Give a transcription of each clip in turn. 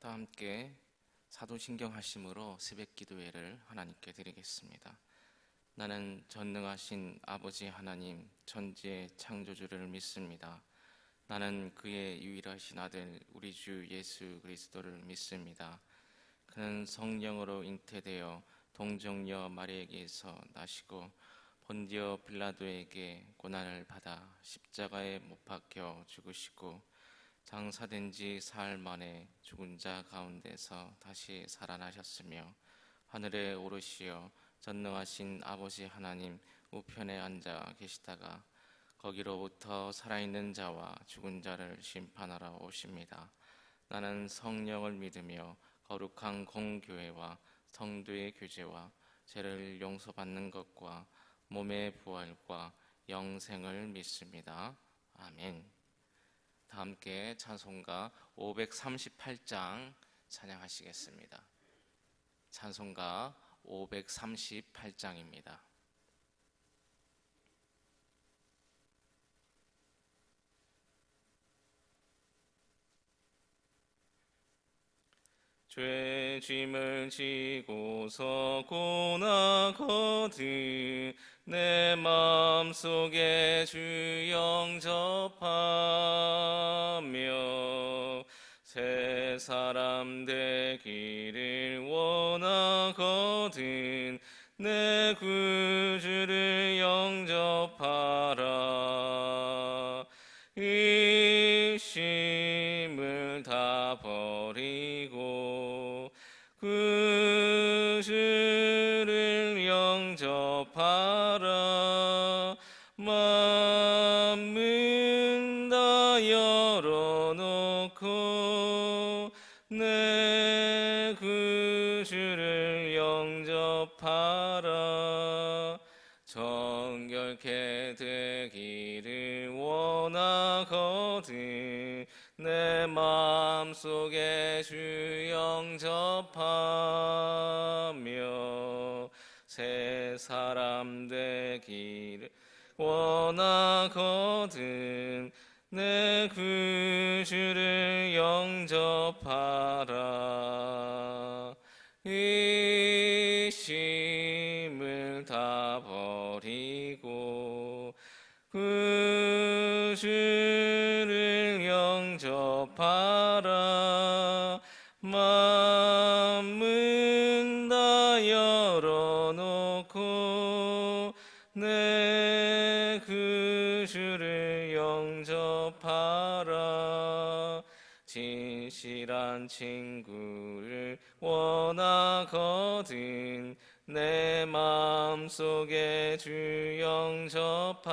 다 함께 사도신경 하심으로 새벽 기도회를 하나님께 드리겠습니다. 나는 전능하신 아버지 하나님 천지의 창조주를 믿습니다. 나는 그의 유일하신 아들 우리 주 예수 그리스도를 믿습니다. 그는 성령으로 잉태되어 동정녀 마리아에게서 나시고 본디오 빌라도에게 고난을 받아 십자가에 못 박혀 죽으시고 장사된 지 사흘 만에 죽은 자 가운데서 다시 살아나셨으며 하늘에 오르시어 전능하신 아버지 하나님 우편에 앉아 계시다가 거기로부터 살아있는 자와 죽은 자를 심판하러 오십니다. 나는 성령을 믿으며 거룩한 공교회와 성도의 교제와 죄를 용서받는 것과 몸의 부활과 영생을 믿습니다. 아멘. 다 함께 찬송가 538장 찬양하시겠습니다. 찬송가 538장입니다. 죄 짐을 지고서 고나거든 내 마음속에 주 영접하며 새 사람 되기를 원하거든 내 구주를 영접하라. 의심을 다 버리고 구주를 영접하라. 마음은 다 열어놓고 내 구주를 영접하라. 정결케 되기를 원하거든 내 마음속에 주 영접하며 새 사람 되기를 원하거든 내 구주를 영접하라. 의심을 다 버리고 구주를 영접하라. 마음은 다 열어놓고 내 구주를 영접하라. 진실한 친구를 원하거든 내 마음속에 주 영접하며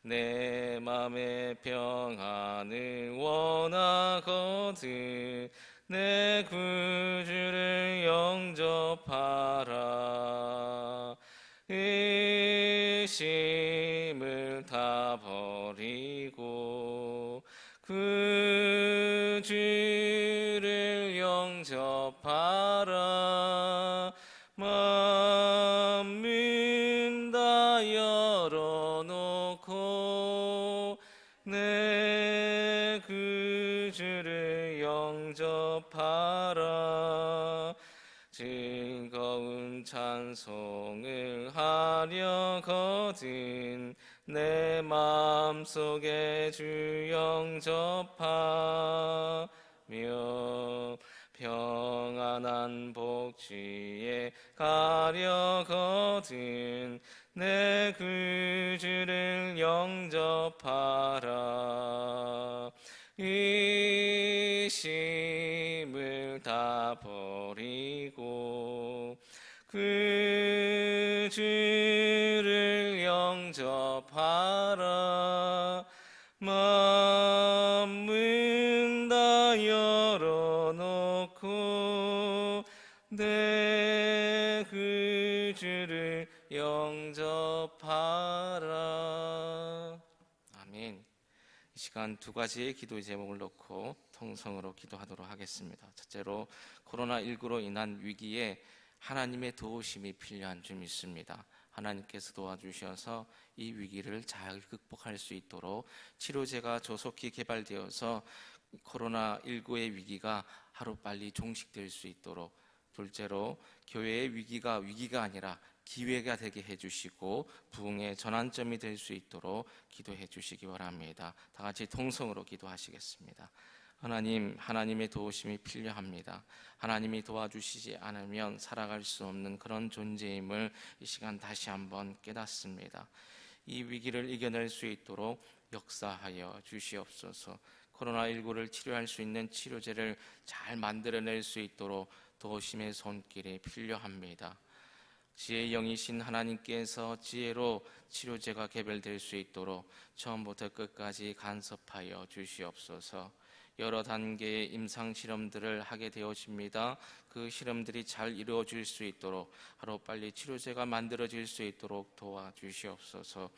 내 맘의 평안을 원하거든 내 구주를 영접하라. 의심을 다 버리고 구주를 영접하라. 마음은 다 열어놓고 내 구주를 영접하라. 즐거운 찬송을 하려거든 내 마음속에 주 영접하며 평안한 복지에 가려거든 내 구주를 영접하라. 의심을 다 버리고 구주를 영접하라. 마음은 다 열어놓고 내 구주를 영접하라. 아멘. 이 시간 두 가지의 기도의 제목을 놓고 통성으로 기도하도록 하겠습니다. 첫째로 코로나19로 인한 위기에 하나님의 도우심이 필요한 줄 믿습니다. 하나님께서 도와주셔서 이 위기를 잘 극복할 수 있도록 치료제가 조속히 개발되어서 코로나19의 위기가 하루빨리 종식될 수 있도록, 둘째로 교회의 위기가 아니라 기회가 되게 해주시고 부흥의 전환점이 될 수 있도록 기도해 주시기 바랍니다. 다 같이 통성으로 기도하시겠습니다. 하나님의 도우심이 필요합니다. 하나님이 도와주시지 않으면 살아갈 수 없는 그런 존재임을 이 시간 다시 한번 깨닫습니다. 이 위기를 이겨낼 수 있도록 역사하여 주시옵소서. 코로나19를 치료할 수 있는 치료제를 잘 만들어낼 수 있도록 도우심의 손길이 필요합니다. 지혜의 영이신 하나님께서 지혜로 치료제가 개발될 수 있도록 처음부터 끝까지 간섭하여 주시옵소서. 여러 단계의 임상 실험들을 하게 되어집니다. 그 실험들이 잘 이루어질 수 있도록 하루빨리 치료제가 만들어질 수 있도록 도와주시옵소서.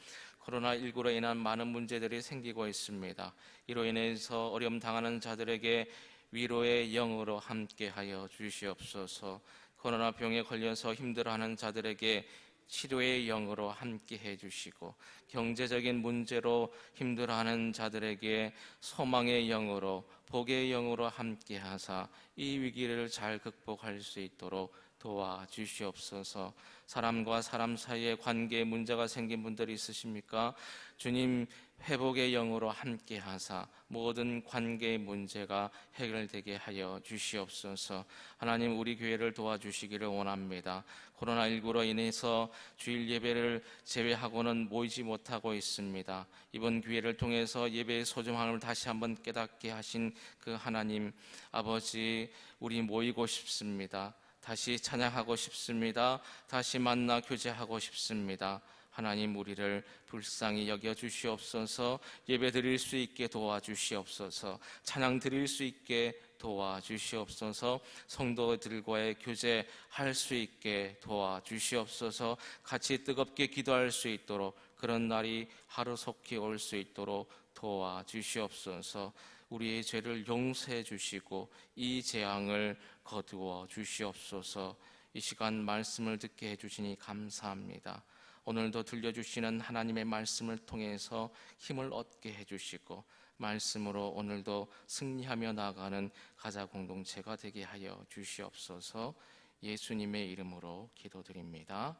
코로나19로 인한 많은 문제들이 생기고 있습니다. 이로 인해서 어려움 당하는 자들에게 위로의 영으로 함께하여 주시옵소서. 코로나 병에 걸려서 힘들어하는 자들에게 치료의 영으로 함께해 주시고, 경제적인 문제로 힘들어하는 자들에게 소망의 영으로, 복의 영으로 함께하사 이 위기를 잘 극복할 수 있도록 도와주시옵소서. 사람과 사람 사이에 관계에 문제가 생긴 분들이 있으십니까? 주님, 회복의 영으로 함께하사 모든 관계의 문제가 해결되게 하여 주시옵소서. 하나님, 우리 교회를 도와주시기를 원합니다. 코로나19로 인해서 주일 예배를 제외하고는 모이지 못하고 있습니다. 이번 기회를 통해서 예배의 소중함을 다시 한번 깨닫게 하신 그 하나님 아버지, 우리 모이고 싶습니다. 다시 찬양하고 싶습니다. 다시 만나 교제하고 싶습니다. 하나님, 우리를 불쌍히 여겨 주시옵소서. 예배 드릴 수 있게 도와주시옵소서. 찬양 드릴 수 있게 도와주시옵소서. 성도들과의 교제할 수 있게 도와주시옵소서. 같이 뜨겁게 기도할 수 있도록 그런 날이 하루속히 올 수 있도록 도와주시옵소서. 우리의 죄를 용서해 주시고 이 재앙을 거두어 주시옵소서. 이 시간 말씀을 듣게 해주시니 감사합니다. 오늘도 들려주시는 하나님의 말씀을 통해서 힘을 얻게 해주시고 말씀으로 오늘도 승리하며 나아가는 가자 공동체가 되게 하여 주시옵소서. 예수님의 이름으로 기도드립니다.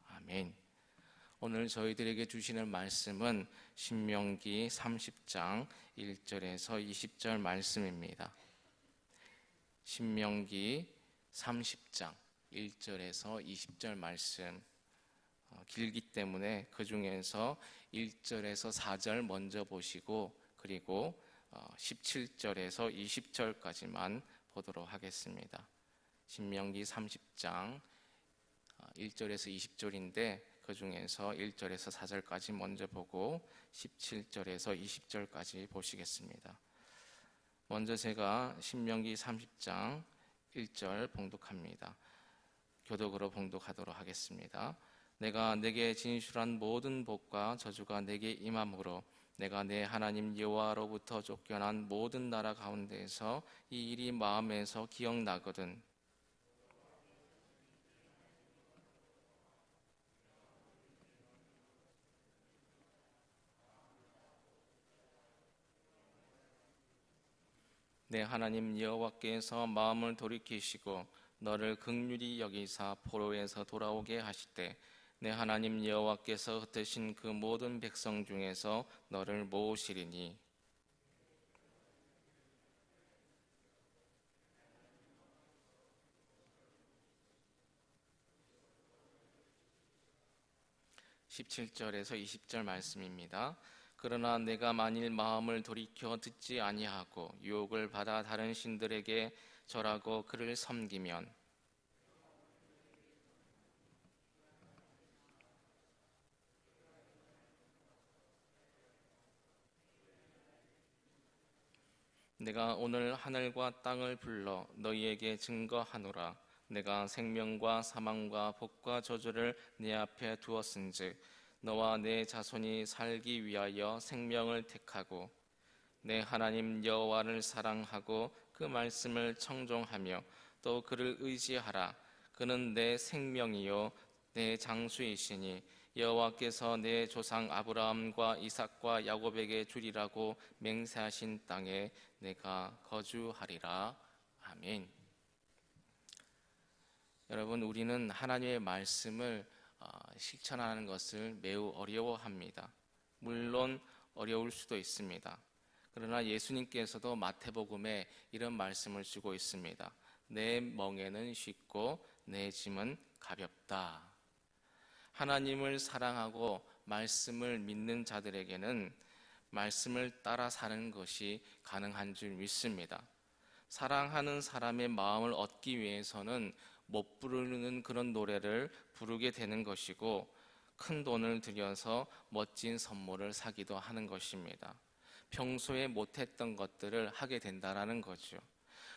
아멘. 오늘 저희들에게 주시는 말씀은 신명기 30장 1절에서 20절 말씀입니다. 신명기 30장 1절에서 20절 말씀, 길기 때문에 그 중에서 1절에서 4절 먼저 보시고 그리고 17절에서 20절까지만 보도록 하겠습니다. 신명기 30장 1절에서 20절인데 그 중에서 1절에서 4절까지 먼저 보고 17절에서 20절까지 보시겠습니다. 먼저 제가 신명기 30장 1절 봉독합니다. 교독으로 봉독하도록 하겠습니다. 내가 내게 진술한 모든 복과 저주가 내게 임함으로 내가 내 하나님 여호와로부터 쫓겨난 모든 나라 가운데에서 이 일이 마음에서 기억나거든. 내 하나님 여호와께서 마음을 돌이키시고 너를 긍휼히 여기사 포로에서 돌아오게 하시되 내 하나님 여호와께서 흩으신 그 모든 백성 중에서 너를 모으시리니 17절에서 20절 말씀입니다. 그러나 내가 만일 마음을 돌이켜 듣지 아니하고 유혹을 받아 다른 신들에게 절하고 그를 섬기면 내가 오늘 하늘과 땅을 불러 너희에게 증거하노라. 내가 생명과 사망과 복과 저주를 네 앞에 두었은즉 너와 내 자손이 살기 위하여 생명을 택하고 내 하나님 여호와를 사랑하고 그 말씀을 청종하며 또 그를 의지하라. 그는 내 생명이요 내 장수이시니 여호와께서 내 조상 아브라함과 이삭과 야곱에게 주리라고 맹세하신 땅에 내가 거주하리라. 아멘. 여러분, 우리는 하나님의 말씀을 실천하는 것을 매우 어려워합니다. 물론 어려울 수도 있습니다. 그러나 예수님께서도 마태복음에 이런 말씀을 주고 있습니다. 내 멍에는 쉽고 내 짐은 가볍다. 하나님을 사랑하고 말씀을 믿는 자들에게는 말씀을 따라 사는 것이 가능한 줄 믿습니다. 사랑하는 사람의 마음을 얻기 위해서는 못 부르는 그런 노래를 부르게 되는 것이고, 큰 돈을 들여서 멋진 선물을 사기도 하는 것입니다. 평소에 못했던 것들을 하게 된다는 거죠.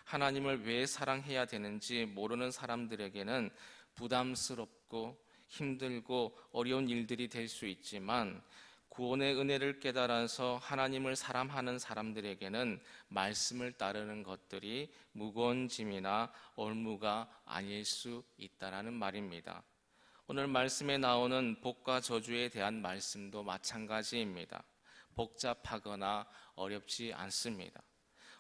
하나님을 왜 사랑해야 되는지 모르는 사람들에게는 부담스럽고 힘들고 어려운 일들이 될 수 있지만, 구원의 은혜를 깨달아서 하나님을 사랑하는 사람들에게는 말씀을 따르는 것들이 무거운 짐이나 올무가 아닐 수 있다는 말입니다. 오늘 말씀에 나오는 복과 저주에 대한 말씀도 마찬가지입니다. 복잡하거나 어렵지 않습니다.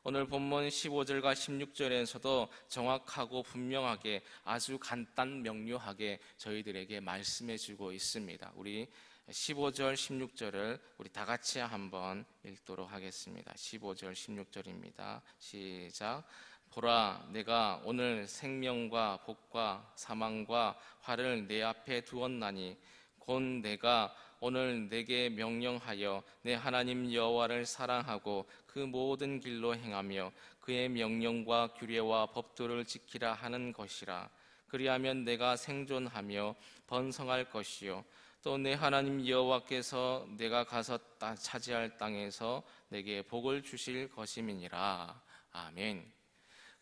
오늘 본문 15절과 16절에서도 정확하고 분명하게, 아주 간단 명료하게 저희들에게 말씀해 주고 있습니다. 우리 15절, 16절을 우리 다 같이 한번 읽도록 하겠습니다. 15절, 16절입니다. 시작. 보라, 내가 오늘 생명과 복과 사망과 화를 내 앞에 두었나니 곧 내가 오늘 내게 명령하여 내 하나님 여호와를 사랑하고 그 모든 길로 행하며 그의 명령과 규례와 법도를 지키라 하는 것이라. 그리하면 내가 생존하며 번성할 것이요 또 내 하나님 여호와께서 내가 가서 차지할 땅에서 내게 복을 주실 것임이니라. 아멘.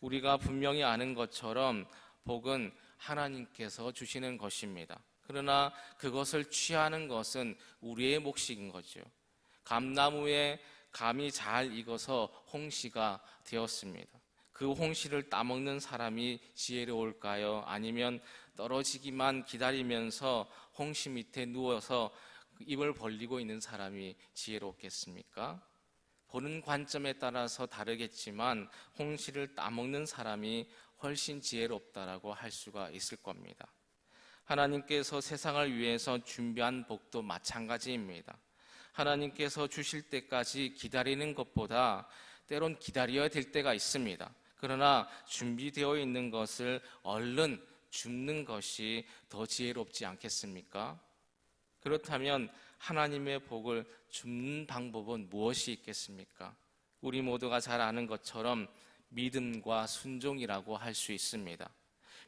우리가 분명히 아는 것처럼 복은 하나님께서 주시는 것입니다. 그러나 그것을 취하는 것은 우리의 몫인 거죠. 감나무에 감이 잘 익어서 홍시가 되었습니다. 그 홍시를 따먹는 사람이 지혜로울까요? 아니면 떨어지기만 기다리면서 홍시 밑에 누워서 입을 벌리고 있는 사람이 지혜롭겠습니까? 보는 관점에 따라서 다르겠지만 홍시를 따먹는 사람이 훨씬 지혜롭다라고 할 수가 있을 겁니다. 하나님께서 세상을 위해서 준비한 복도 마찬가지입니다. 하나님께서 주실 때까지 기다리는 것보다 때론 기다려야 될 때가 있습니다. 그러나 준비되어 있는 것을 얼른 줍는 것이 더 지혜롭지 않겠습니까? 그렇다면 하나님의 복을 줍는 방법은 무엇이 있겠습니까? 우리 모두가 잘 아는 것처럼 믿음과 순종이라고 할 수 있습니다.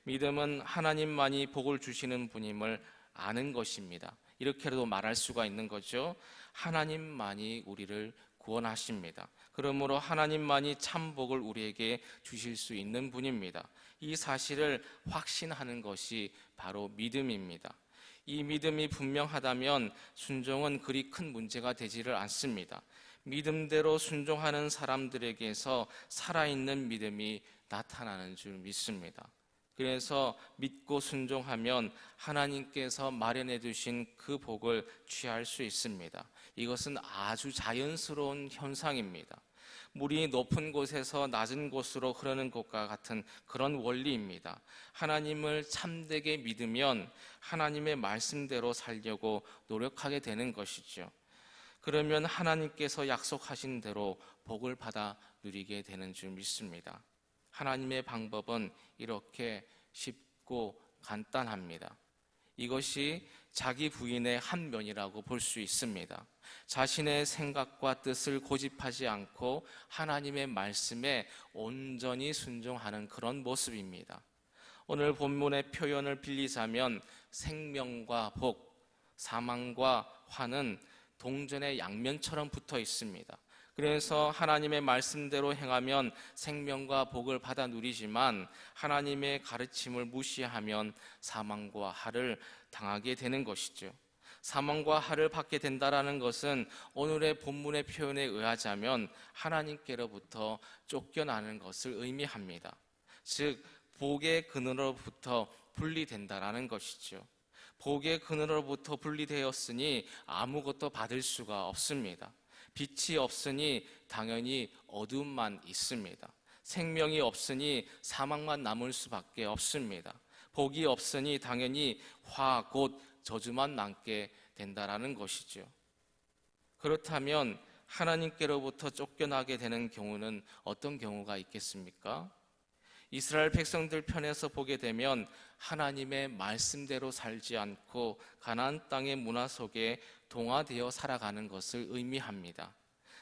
믿음은 하나님만이 복을 주시는 분임을 아는 것입니다. 이렇게라도 말할 수가 있는 거죠. 하나님만이 우리를 구원하십니다. 그러므로 하나님만이 참 복을 우리에게 주실 수 있는 분입니다. 이 사실을 확신하는 것이 바로 믿음입니다. 이 믿음이 분명하다면 순종은 그리 큰 문제가 되지를 않습니다. 믿음대로 순종하는 사람들에게서 살아있는 믿음이 나타나는 줄 믿습니다. 그래서 믿고 순종하면 하나님께서 마련해 두신 그 복을 취할 수 있습니다. 이것은 아주 자연스러운 현상입니다. 물이 높은 곳에서 낮은 곳으로 흐르는 것과 같은 그런 원리입니다. 하나님을 참되게 믿으면 하나님의 말씀대로 살려고 노력하게 되는 것이죠. 그러면 하나님께서 약속하신 대로 복을 받아 누리게 되는 줄 믿습니다. 하나님의 방법은 이렇게 쉽고 간단합니다. 이것이 자기 부인의 한 면이라고 볼 수 있습니다. 자신의 생각과 뜻을 고집하지 않고 하나님의 말씀에 온전히 순종하는 그런 모습입니다. 오늘 본문의 표현을 빌리자면 생명과 복, 사망과 화는 동전의 양면처럼 붙어 있습니다. 그래서 하나님의 말씀대로 행하면 생명과 복을 받아 누리지만 하나님의 가르침을 무시하면 사망과 화를 당하게 되는 것이죠. 사망과 화를 받게 된다는 것은 오늘의 본문의 표현에 의하자면 하나님께로부터 쫓겨나는 것을 의미합니다. 즉 복의 근원으로부터 분리된다는 것이죠. 복의 그늘로부터 분리되었으니 아무것도 받을 수가 없습니다. 빛이 없으니 당연히 어둠만 있습니다. 생명이 없으니 사망만 남을 수밖에 없습니다. 복이 없으니 당연히 화, 곧 저주만 남게 된다라는 것이죠. 그렇다면 하나님께로부터 쫓겨나게 되는 경우는 어떤 경우가 있겠습니까? 이스라엘 백성들 편에서 보게 되면 하나님의 말씀대로 살지 않고 가나안 땅의 문화 속에 동화되어 살아가는 것을 의미합니다.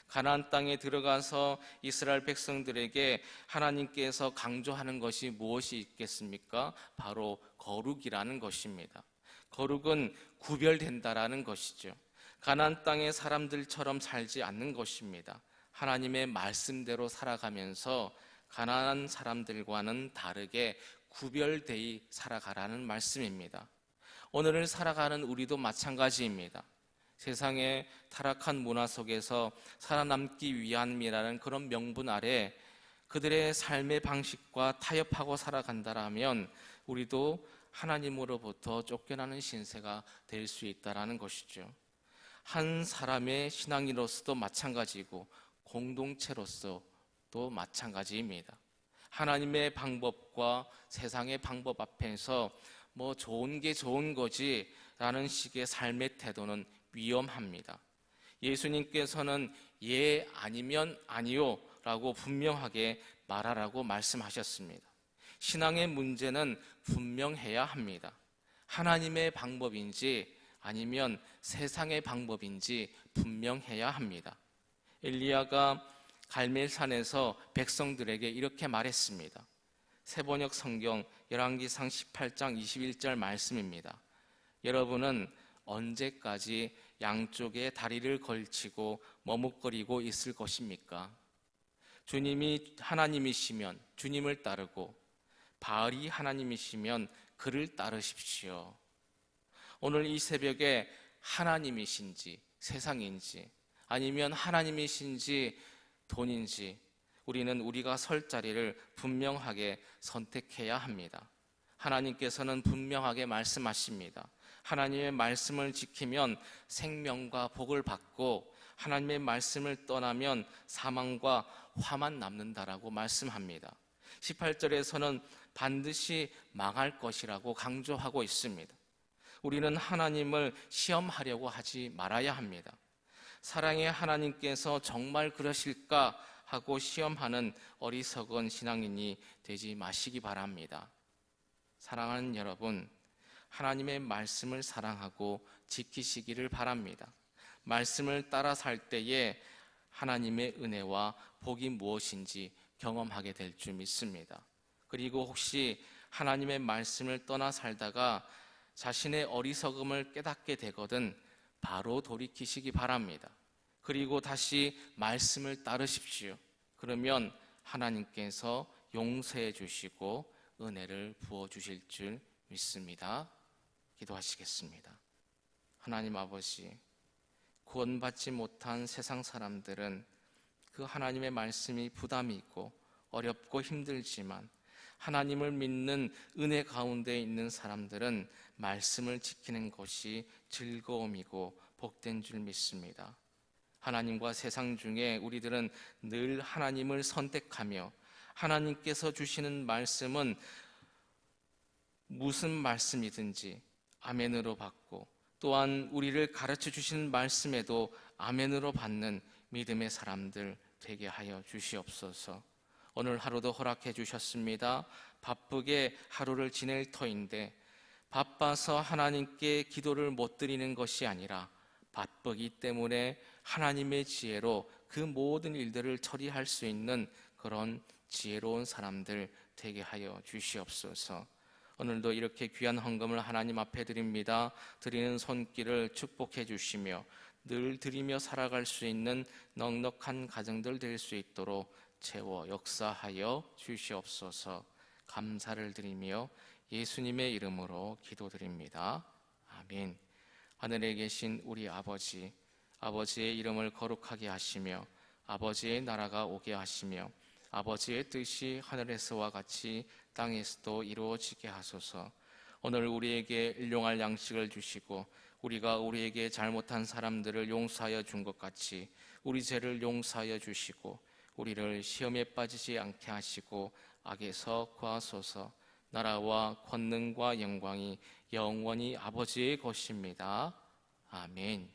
가나안 땅에 들어가서 이스라엘 백성들에게 하나님께서 강조하는 것이 무엇이 있겠습니까? 바로 거룩이라는 것입니다. 거룩은 구별된다라는 것이죠. 가나안 땅의 사람들처럼 살지 않는 것입니다. 하나님의 말씀대로 살아가면서 가나안 사람들과는 다르게 구별되이 살아가라는 말씀입니다. 오늘을 살아가는 우리도 마찬가지입니다. 세상의 타락한 문화 속에서 살아남기 위함이라는 그런 명분 아래 그들의 삶의 방식과 타협하고 살아간다라면 우리도 하나님으로부터 쫓겨나는 신세가 될 수 있다는 것이죠. 한 사람의 신앙인으로서도 마찬가지고 공동체로서도 마찬가지입니다. 하나님의 방법과 세상의 방법 앞에서 뭐 좋은 게 좋은 거지 라는 식의 삶의 태도는 위험합니다. 예수님께서는 예 아니면 아니요 라고 분명하게 말하라고 말씀하셨습니다. 신앙의 문제는 분명해야 합니다. 하나님의 방법인지 아니면 세상의 방법인지 분명해야 합니다. 엘리야가 갈멜산에서 백성들에게 이렇게 말했습니다. 세번역 성경 열왕기상 18장 21절 말씀입니다. 여러분은 언제까지 양쪽에 다리를 걸치고 머뭇거리고 있을 것입니까? 주님이 하나님이시면 주님을 따르고 바알이 하나님이시면 그를 따르십시오. 오늘 이 새벽에 하나님이신지 세상인지 아니면 하나님이신지 돈인지 우리는 우리가 설 자리를 분명하게 선택해야 합니다. 하나님께서는 분명하게 말씀하십니다. 하나님의 말씀을 지키면 생명과 복을 받고 하나님의 말씀을 떠나면 사망과 화만 남는다라고 말씀합니다. 18절에서는 반드시 망할 것이라고 강조하고 있습니다. 우리는 하나님을 시험하려고 하지 말아야 합니다. 사랑의 하나님께서 정말 그러실까 하고 시험하는 어리석은 신앙인이 되지 마시기 바랍니다. 사랑하는 여러분, 하나님의 말씀을 사랑하고 지키시기를 바랍니다. 말씀을 따라 살 때에 하나님의 은혜와 복이 무엇인지 경험하게 될 줄 믿습니다. 그리고 혹시 하나님의 말씀을 떠나 살다가 자신의 어리석음을 깨닫게 되거든 바로 돌이키시기 바랍니다. 그리고 다시 말씀을 따르십시오. 그러면 하나님께서 용서해 주시고 은혜를 부어 주실 줄 믿습니다. 기도하시겠습니다. 하나님 아버지, 구원받지 못한 세상 사람들은 그 하나님의 말씀이 부담이 있고 어렵고 힘들지만 하나님을 믿는 은혜 가운데 있는 사람들은 말씀을 지키는 것이 즐거움이고 복된 줄 믿습니다. 하나님과 세상 중에 우리들은 늘 하나님을 선택하며 하나님께서 주시는 말씀은 무슨 말씀이든지 아멘으로 받고 또한 우리를 가르쳐 주시는 말씀에도 아멘으로 받는 믿음의 사람들 되게 하여 주시옵소서. 오늘 하루도 허락해 주셨습니다. 바쁘게 하루를 지낼 터인데 바빠서 하나님께 기도를 못 드리는 것이 아니라 바쁘기 때문에 하나님의 지혜로 그 모든 일들을 처리할 수 있는 그런 지혜로운 사람들 되게 하여 주시옵소서. 오늘도 이렇게 귀한 헌금을 하나님 앞에 드립니다. 드리는 손길을 축복해 주시며 늘 드리며 살아갈 수 있는 넉넉한 가정들 될 수 있도록 채워 역사하여 주시옵소서. 감사를 드리며 예수님의 이름으로 기도드립니다. 아멘. 하늘에 계신 우리 아버지, 아버지의 이름을 거룩하게 하시며 아버지의 나라가 오게 하시며 아버지의 뜻이 하늘에서와 같이 땅에서도 이루어지게 하소서. 오늘 우리에게 일용할 양식을 주시고 우리가 우리에게 잘못한 사람들을 용서하여 준 것 같이 우리 죄를 용서하여 주시고 우리를 시험에 빠지지 않게 하시고 악에서 구하소서. 나라와 권능과 영광이 영원히 아버지의 것입니다. 아멘.